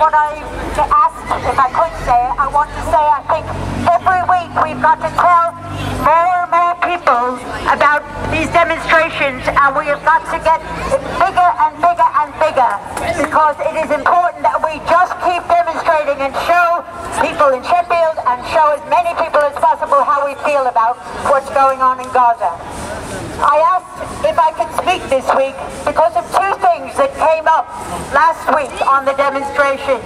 what I asked, if I could say, I want to say I think every week we've got to tell more and more people about these demonstrations, and we have got to get it bigger and bigger and bigger, because it is important that we just keep demonstrating and show people in Sheffield and show as many people as possible how we feel about what's going on in Gaza. I asked if I could speak this week because of two things that came up last week on the demonstration.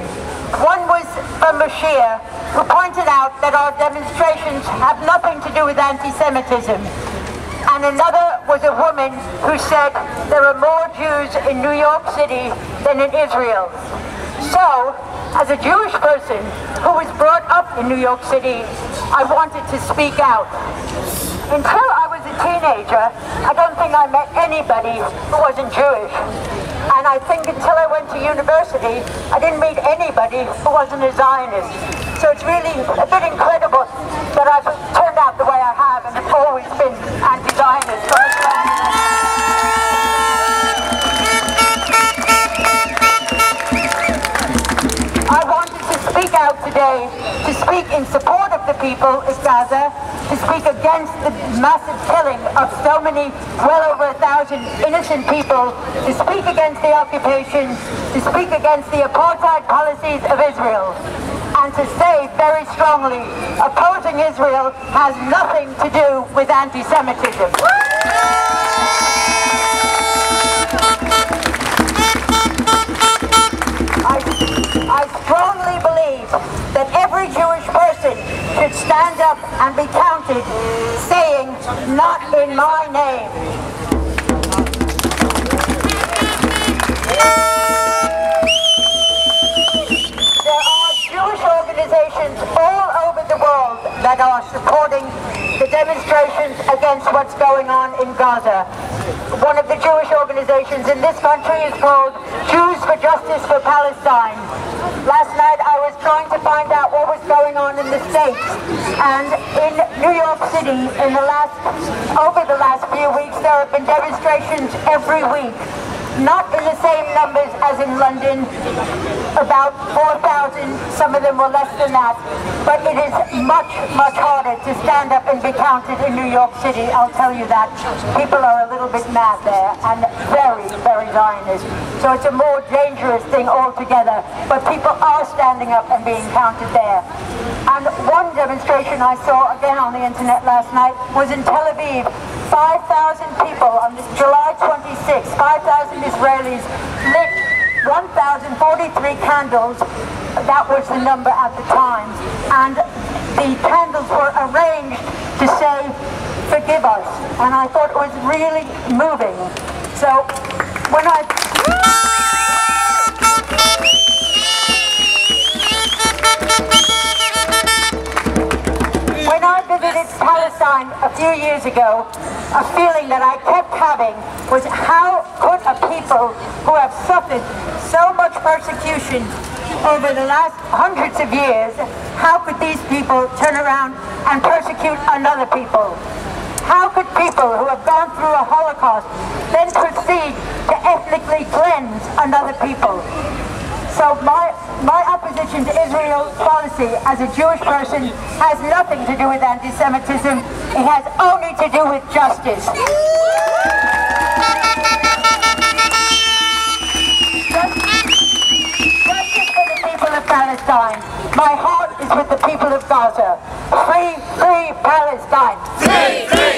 One was from Bashir, who pointed out that our demonstrations have nothing to do with anti-Semitism. And another was a woman who said there are more Jews in New York City than in Israel. So, as a Jewish person who was brought up in New York City, I wanted to speak out. Until I was a teenager, I don't think I met anybody who wasn't Jewish. And I think until I went to university, I didn't meet anybody who wasn't a Zionist. So it's really a bit incredible that I've turned out the way I have and have always been anti-Zionist. I wanted to speak out today, to speak in support of the people of Gaza, to speak against the massive killing of so many, well over 1,000 innocent people, to speak against the occupation, to speak against the apartheid policies of Israel, and to say very strongly, opposing Israel has nothing to do with anti-Semitism. I strongly believe that every Jewish person should stand up and be counted, saying, "Not in my name." There are Jewish organizations all over the world that are supporting the demonstrations against what's going on in Gaza. One of the Jewish organizations in this country is called Jews for Justice for Palestine. Last night I was trying to find out what was going on in the States, and in New York City over the last few weeks there have been demonstrations every week. Not in the same numbers as in London, about 4,000, some of them were less than that, but it is much, much harder to stand up and be counted in New York City, I'll tell you that. People are a little bit mad there, and very, very Zionist. So it's a more dangerous thing altogether, but people are standing up and being counted there. And one demonstration I saw again on the internet last night was in Tel Aviv. 5,000 people on this July 26th, 5,000 Israelis lit 1,043 candles. That was the number at the time. And the candles were arranged to say, "Forgive us." And I thought it was really moving. So when I visited Palestine a few years ago, a feeling that I kept having was, how could a people who have suffered so much persecution over the last hundreds of years, how could these people turn around and persecute another people? How could people who have gone through a Holocaust then proceed to ethnically cleanse another people? So my opposition to Israel's policy as a Jewish person has nothing to do with anti-Semitism. It has only to do with justice. Justice for the people of Palestine. My heart is with the people of Gaza. Free, free Palestine. Free, free.